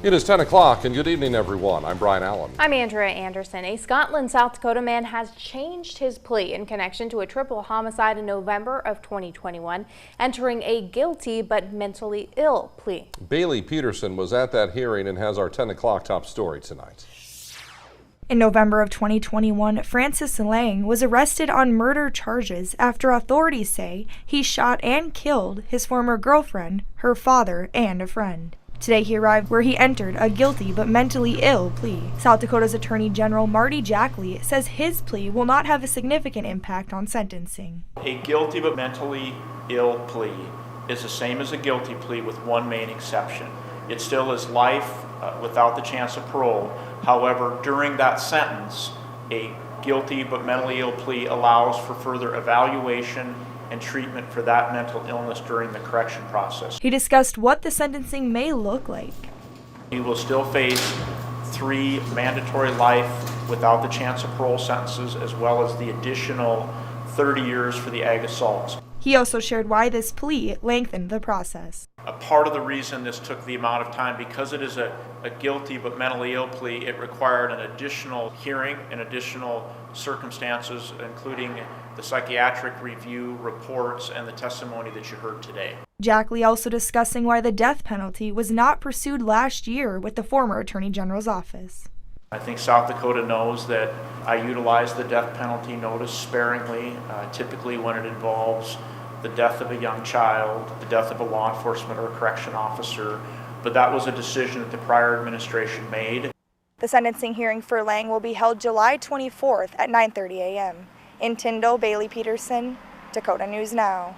It is 10 o'clock and good evening, everyone. I'm Brian Allen. I'm Andrea Anderson. A Scotland, South Dakota man has changed his plea in connection to a triple homicide in November of 2021, entering a guilty but mentally ill plea. Bailey Peterson was at that hearing and has our 10 o'clock top story tonight. In November of 2021, Francis Lang was arrested on murder charges after authorities say he shot and killed his former girlfriend, her father, and a friend. Today he arrived where he entered a guilty but mentally ill plea. South Dakota's Attorney General Marty Jackley says his plea will not have a significant impact on sentencing. A guilty but mentally ill plea is the same as a guilty plea with one main exception. It still is life without the chance of parole. However, during that sentence, a guilty but mentally ill plea allows for further evaluation and treatment for that mental illness during the correction process. He discussed what the sentencing may look like. He will still face 3 mandatory life without the chance of parole sentences, as well as the additional 30 years for the ag assaults. He also shared why this plea lengthened the process. A part of the reason this took the amount of time, because it is a guilty but mentally ill plea, it required an additional hearing and additional circumstances, including the psychiatric review reports and the testimony that you heard today. Jackley also discussing why the death penalty was not pursued last year with the former Attorney General's office. I think South Dakota knows that I utilize the death penalty notice sparingly, typically when it involves the death of a young child, the death of a law enforcement or a correction officer, but that was a decision that the prior administration made. The sentencing hearing for Lang will be held July 24th at 9:30 a.m. In Tyndall, Bailey Peterson, Dakota News Now.